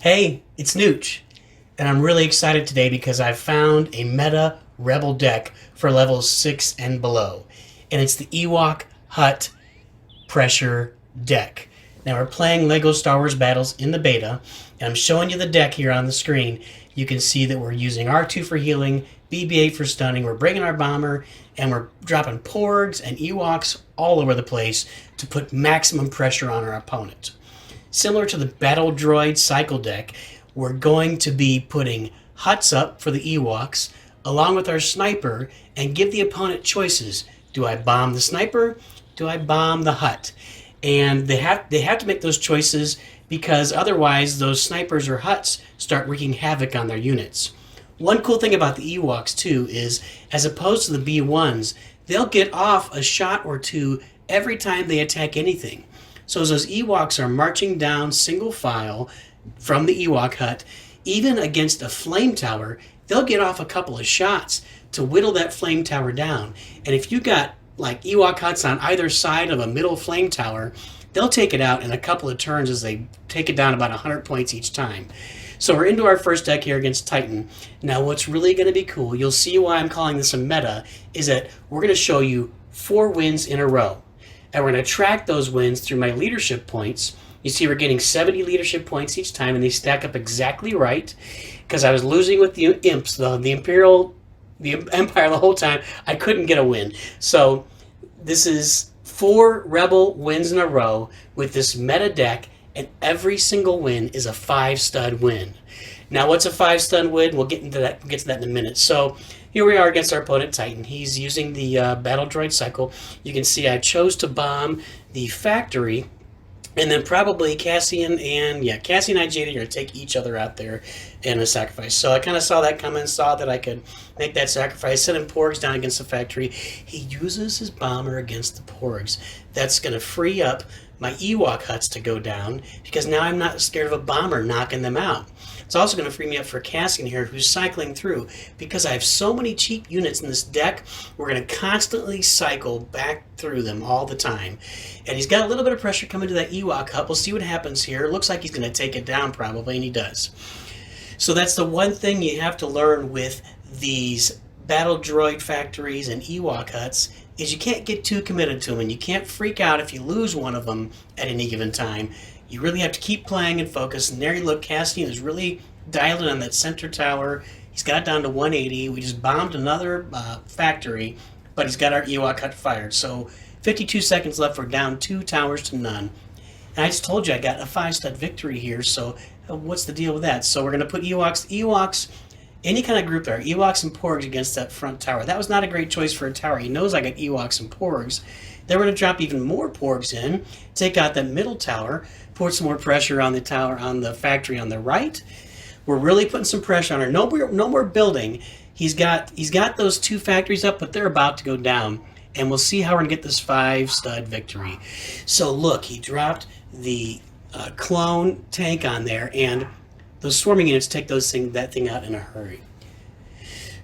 Hey, it's Nooch, and I'm really excited today because I've found a meta rebel deck for levels 6 and below, and it's the Ewok Hut Pressure deck. Now we're playing LEGO Star Wars Battles in the beta, and I'm showing you the deck here on the screen. You can see that we're using R2 for healing, BB-8 for stunning, we're bringing our bomber, and we're dropping Porgs and Ewoks all over the place to put maximum pressure on our opponent. Similar to the Battle Droid Cycle deck, we're going to be putting huts up for the Ewoks along with our sniper and give the opponent choices. Do I bomb the sniper? Do I bomb the hut? And they have to make those choices because otherwise those snipers or huts start wreaking havoc on their units. One cool thing about the Ewoks too is, as opposed to the B1s, they'll get off a shot or two every time they attack anything. So as those Ewoks are marching down single file from the Ewok hut, even against a flame tower, they'll get off a couple of shots to whittle that flame tower down. And if you got like Ewok huts on either side of a middle flame tower, they'll take it out in a couple of turns as they take it down about 100 points each time. So we're into our first deck here against Titan. Now what's really going to be cool, you'll see why I'm calling this a meta, is that we're going to show you 4 wins in a row. And we're going to track those wins through my leadership points. You see we're getting 70 leadership points each time, and they stack up exactly right. Because I was losing with the imps, the Empire the whole time. I couldn't get a win. So this is 4 Rebel wins in a row with this meta deck, and every single win is a 5-stud win. Now what's a 5-stud win? We'll get into that. We'll get to that in a minute. So here we are against our opponent Titan. He's using the Battle Droid Cycle. You can see I chose to bomb the factory, and then probably Cassian and IJ are going to take each other out there in a sacrifice. So I kind of saw that coming, saw that I could make that sacrifice, sending Porgs down against the factory. He uses his bomber against the Porgs. That's going to free up my Ewok huts to go down because now I'm not scared of a bomber knocking them out. It's also going to free me up for Cassian here, who's cycling through. Because I have so many cheap units in this deck, we're going to constantly cycle back through them all the time. And he's got a little bit of pressure coming to that Ewok hut. We'll see what happens here. It looks like he's going to take it down probably, and he does. So that's the one thing you have to learn with these Battle Droid factories and Ewok huts, is you can't get too committed to them, and you can't freak out if you lose one of them at any given time. You really have to keep playing and focus. And there you look, Cassian is really dialed in on that center tower. He's got it down to 180. We just bombed another factory, but he's got our Ewok hut fired. So 52 seconds left. We're down 2 towers to none. And I just told you I got a 5-stud victory here, so what's the deal with that? So we're going to put Ewoks, any kind of group there, Ewoks and Porgs against that front tower. That was not a great choice for a tower. He knows I got Ewoks and Porgs. Then we're going to drop even more Porgs in, take out that middle tower, put some more pressure on the tower, on the factory on the right. We're really putting some pressure on her. No more building. He's got those 2 factories up, but they're about to go down. And we'll see how we're going to get this 5-stud victory. So look, he dropped the clone tank on there, and those swarming units take that thing out in a hurry.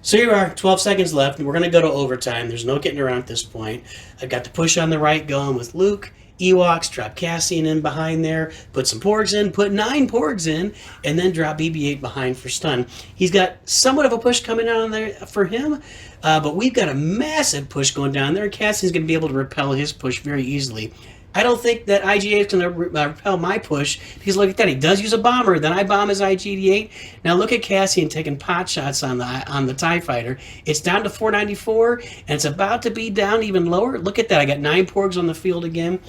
So here we are, 12 seconds left, and we're going to go to overtime. There's no getting around at this point. I've got the push on the right going with Luke. Ewoks, drop Cassian in behind there, put some Porgs in, put 9 Porgs in, and then drop BB-8 behind for stun. He's got somewhat of a push coming down there for him, but we've got a massive push going down there. Cassian's going to be able to repel his push very easily. I don't think that IGA is going to repel my push, because look at that, he does use a bomber, then I bomb his IG-88. Now look at Cassian taking pot shots on the TIE Fighter. It's down to 494, and it's about to be down even lower. Look at that, I got 9 Porgs on the field again.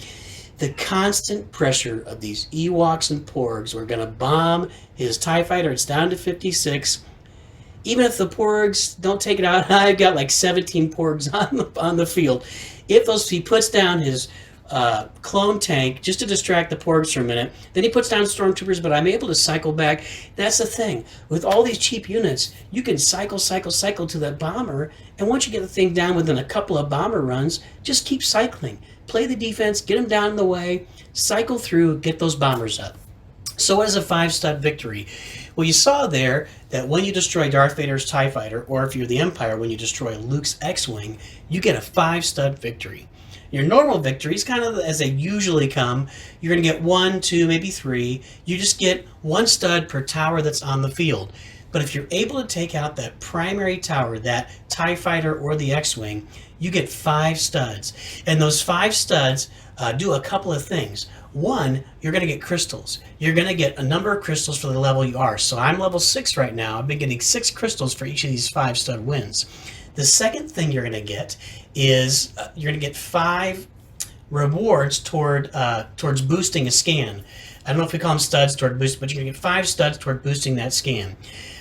The constant pressure of these Ewoks and Porgs, we're going to bomb his TIE Fighter, it's down to 56. Even if the Porgs don't take it out, I've got like 17 Porgs on the field. If he puts down his clone tank just to distract the Porgs for a minute, then he puts down stormtroopers, but I'm able to cycle back. That's the thing with all these cheap units, you can cycle to that bomber, and once you get the thing down within a couple of bomber runs, just keep cycling, play the defense, get them down in the way, cycle through, get those bombers up. So what is a 5-stud victory? Well, you saw there that when you destroy Darth Vader's TIE Fighter, or if you're the Empire, when you destroy Luke's X-Wing, you get a 5-stud victory. Your normal victories, kind of as they usually come, you're going to get 1, 2, maybe 3. You just get 1 stud per tower that's on the field. But if you're able to take out that primary tower, that TIE Fighter or the X-Wing, you get 5 studs. And those 5 studs do a couple of things. One, you're going to get crystals. You're going to get a number of crystals for the level you are. So I'm level 6 right now. I've been getting 6 crystals for each of these 5 stud wins. The second thing you're going to get is you're going to get 5 rewards towards boosting a scan. I don't know if we call them studs toward boost, but you're going to get 5 studs toward boosting that scan.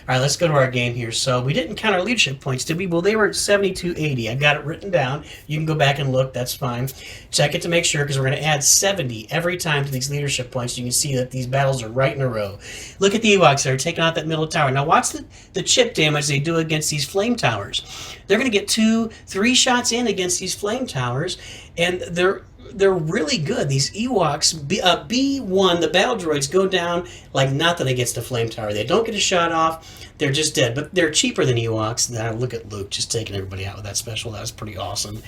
All right, let's go to our game here. So we didn't count our leadership points, did we? Well, they were at 7280. I got it written down. You can go back and look. That's fine. Check it to make sure, because we're going to add 70 every time to these leadership points. You can see that these battles are right in a row. Look at the Ewoks that are taking out that middle tower. Now watch the chip damage they do against these flame towers. They're going to get 2, 3 shots in against these flame towers, and they're really good. These Ewoks, B1, the battle droids, go down like nothing against the flame tower. They don't get a shot off. They're just dead. But they're cheaper than Ewoks. Now look at Luke just taking everybody out with that special. That was pretty awesome.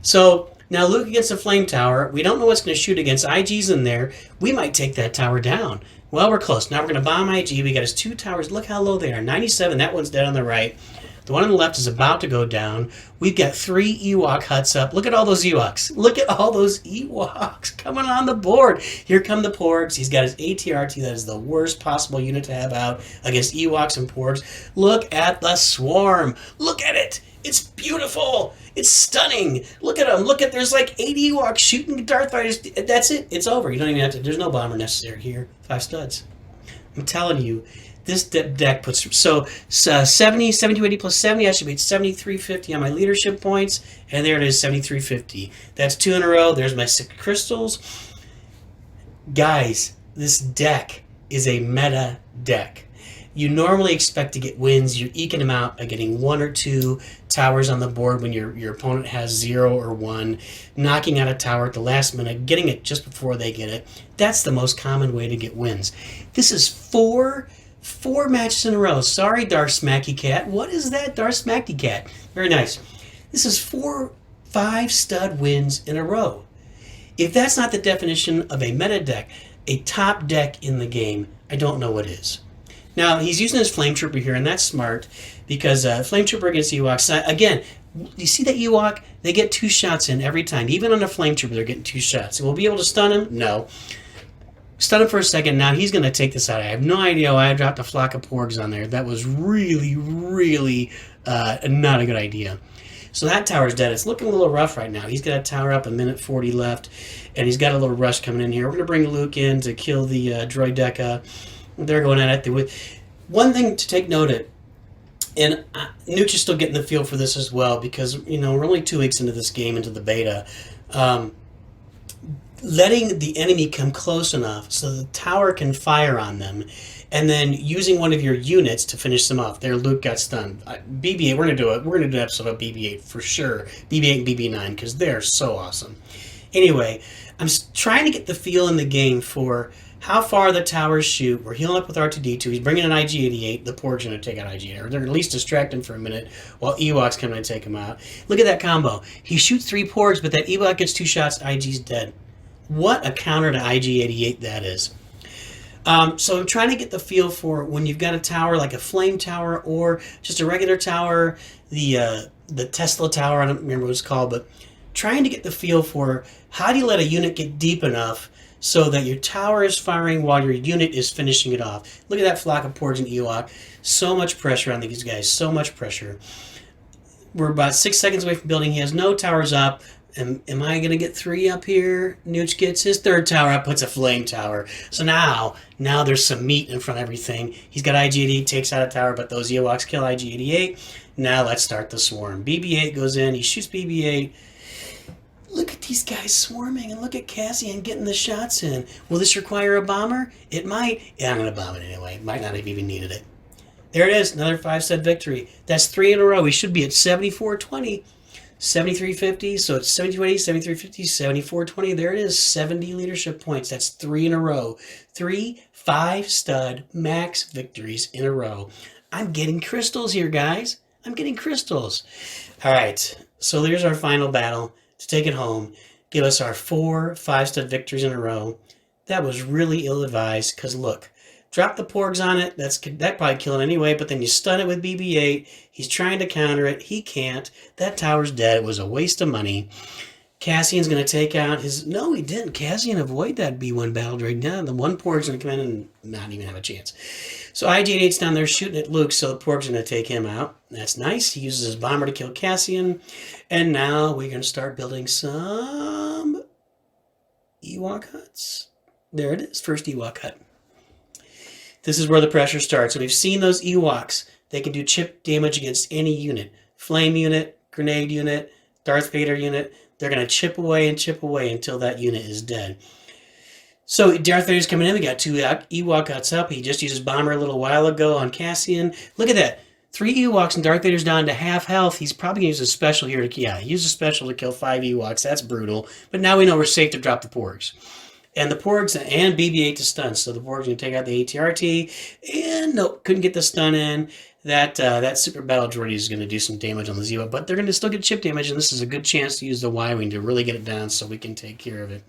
So now Luke against the flame tower. We don't know what's going to shoot against. IG's in there. We might take that tower down. Well, we're close. Now we're going to bomb IG. We got his 2 towers. Look how low they are. 97. That one's dead on the right. The one on the left is about to go down. We've got 3 Ewok huts up. Look at all those Ewoks. Look at all those Ewoks coming on the board. Here come the Porgs. He's got his ATRT. That is the worst possible unit to have out against Ewoks and Porgs. Look at the swarm. Look at it. It's beautiful. It's stunning. Look at them. Look at, there's like 8 Ewoks shooting Darth Fighters. That's it. It's over. You don't even have to, there's no bomber necessary here. 5 studs. I'm telling you. This deck puts, so 70, 7280 plus 70, I should be at 7350 on my leadership points, and there it is, 7350. That's 2 in a row. There's my 6 crystals. Guys, this deck is a meta deck. You normally expect to get wins. You're eking them out by getting 1 or 2 towers on the board when your opponent has 0 or 1, knocking out a tower at the last minute, getting it just before they get it. That's the most common way to get wins. This is 4 matches in a row. Sorry, Darth Smacky Cat. What is that, Darth Smacky Cat? Very nice. This is 5 stud wins in a row. If that's not the definition of a meta deck, a top deck in the game, I don't know what is. Now, he's using his Flame Trooper here, and that's smart, because Flame Trooper against Ewoks, again, you see that Ewok? They get 2 shots in every time. Even on a Flame Trooper, they're getting 2 shots. And we'll be able to stun him? No. Stun him for a second. Now he's going to take this out. I have no idea why I dropped a flock of Porgs on there. That was really, really not a good idea. So that tower's dead. It's looking a little rough right now. He's got a tower up, 1:40 left, and he's got a little rush coming in here. We're going to bring Luke in to kill the droid Deca. They're going at it. One thing to take note of, and Nooch is still getting the feel for this as well, because we're only 2 weeks into this game, into the beta. Letting the enemy come close enough so the tower can fire on them, and then using one of your units to finish them off. There, Luke got stunned. BB-8, we're gonna do it. We're gonna do an episode of BB-8 for sure. BB-8 and BB-9, because they're so awesome. Anyway, I'm trying to get the feel in the game for how far the towers shoot. We're healing up with R2-D2. He's bringing an IG-88. The Porg's going to take out IG-88. Or they're at least distract him for a minute while Ewok's coming to take him out. Look at that combo. He shoots 3 Porgs, but that Ewok gets 2 shots. IG's dead. What a counter to IG-88 that is. So I'm trying to get the feel for when you've got a tower like a flame tower or just a regular tower, the Tesla tower, I don't remember what it's called, but trying to get the feel for how do you let a unit get deep enough so that your tower is firing while your unit is finishing it off. Look at that flock of Porgs and Ewok. So much pressure on these guys, so much pressure. We're about 6 seconds away from building. He has no towers up. Am I going to get 3 up here? Nooch gets his 3rd tower up, puts a flame tower. So now there's some meat in front of everything. He's got IG-88, takes out a tower, but those Ewoks kill IG-88. Now let's start the swarm. BB-8 goes in, he shoots BB-8. Look at these guys swarming, and look at Cassian getting the shots in. Will this require a bomber? It might. Yeah, I'm going to bomb it anyway. Might not have even needed it. There it is, another 5-set victory. That's 3 in a row. We should be at 74-20. 7350, so it's 7280, 7350, 7420. There it is, 70 leadership points. That's 3 in a row. 3 5-stud max victories in a row. I'm getting crystals here, guys. I'm getting crystals. All right, so here's our final battle. to take it home, give us our 4 5-stud victories in a row. That was really ill-advised, because look, drop the Porgs on it, that probably kill it anyway, but then you stun it with BB-8, he's trying to counter it, he can't, that tower's dead, it was a waste of money. Cassian's going to take out his... No, he didn't. Cassian avoid that B1 battle droid. No, the one Porg's going to come in and not even have a chance. So IG-88's down there shooting at Luke, so the Porg's going to take him out. That's nice. He uses his bomber to kill Cassian. And now we're going to start building some Ewok huts. There it is, first Ewok hut. This is where the pressure starts. So we've seen those Ewoks. They can do chip damage against any unit. Flame unit, grenade unit, Darth Vader unit. They're going to chip away until that unit is dead. So Darth Vader's coming in. We got 2 Ewok huts up. He just used his bomber a little while ago on Cassian. Look at that. 3 Ewoks and Darth Vader's down to half health. He's probably going to use a special here. He used a special to kill 5 Ewoks. That's brutal. But now we know we're safe to drop the Porgs. And the Porgs and BB-8 to stun. So the Porgs going to take out the ATRT. And nope, couldn't get the stun in. That super battle droid is going to do some damage on the Ewok, but they're going to still get chip damage, and this is a good chance to use the Y-Wing to really get it down so we can take care of it.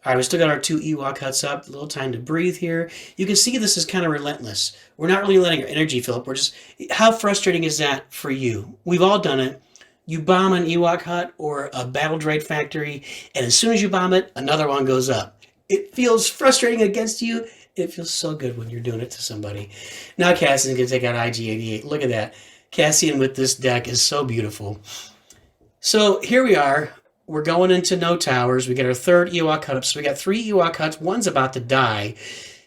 All right, we still got our 2 Ewok huts up. A little time to breathe here. You can see this is kind of relentless. We're not really letting our energy fill up. We're just... How frustrating is that for you? We've all done it. You bomb an Ewok hut or a battle droid factory, and as soon as you bomb it, another one goes up. It feels frustrating against you. It feels so good when you're doing it to somebody. Now Cassian's going to take out IG-88. Look at that. Cassian with this deck is so beautiful. So here we are. We're going into no towers. We got our 3rd Ewok hut up. So we got 3 Ewok huts. One's about to die.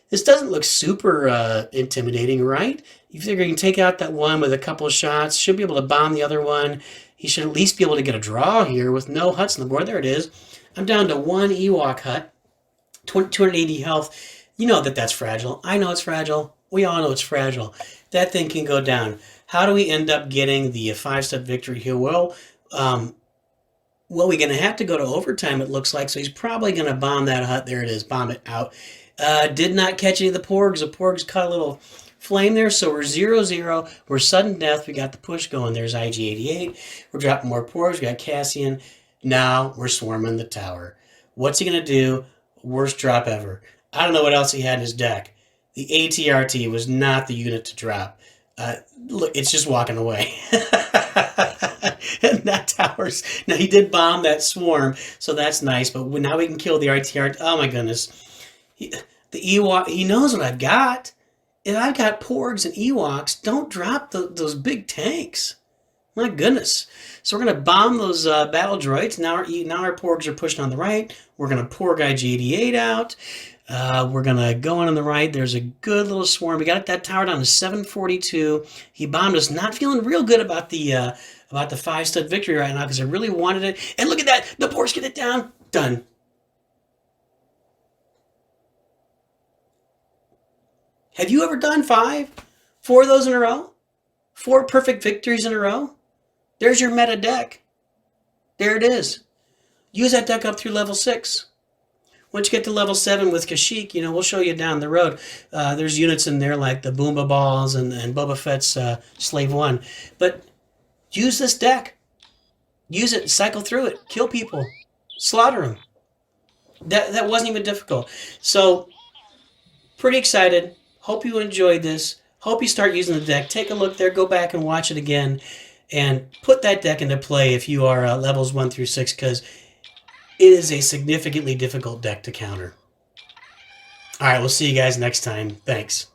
This doesn't look super intimidating, right? You figure you can take out that one with a couple of shots. Should be able to bomb the other one. He should at least be able to get a draw here with no huts on the board. There it is. I'm down to 1 Ewok hut. 280 health. You know that's fragile. I know it's fragile. We all know it's fragile. That thing can go down. How do we end up getting the 5-step victory here? Well, we're going to have to go to overtime, it looks like. So he's probably going to bomb that hut. There it is. Bomb it out. Did not catch any of the Porgs. The Porgs caught a little flame there. So we're 0-0. We're sudden death. We got the push going. There's IG-88. We're dropping more Porgs. We got Cassian. Now we're swarming the tower. What's he going to do? Worst drop ever. I don't know what else he had in his deck. The ATRT was not the unit to drop. Look, it's just walking away. And that tower's... Now, he did bomb that swarm, so that's nice. But now we can kill the ATRT. Oh, my goodness. The Ewok... He knows what I've got. If I've got Porgs and Ewoks, don't drop those big tanks. My goodness. So we're going to bomb those battle droids. Now our Porgs are pushing on the right. We're going to Porg IG-88 out. We're going to go on the right. There's a good little swarm. We got that tower down to 742. He bombed us. Not feeling real good about the 5-stud victory right now because I really wanted it. And look at that. The Porgs get it down. Done. Have you ever done 4 of those in a row? 4 perfect victories in a row? There's your meta deck. There it is. Use that deck up through level 6. Once you get to level 7 with Kashyyyk, we'll show you down the road. There's units in there like the Boomba Balls and Boba Fett's Slave 1. But use this deck. Use it, cycle through it, kill people, slaughter them. That wasn't even difficult. So, pretty excited. Hope you enjoyed this. Hope you start using the deck. Take a look there. Go back and watch it again. And put that deck into play if you are levels 1 through 6, because it is a significantly difficult deck to counter. All right, we'll see you guys next time. Thanks.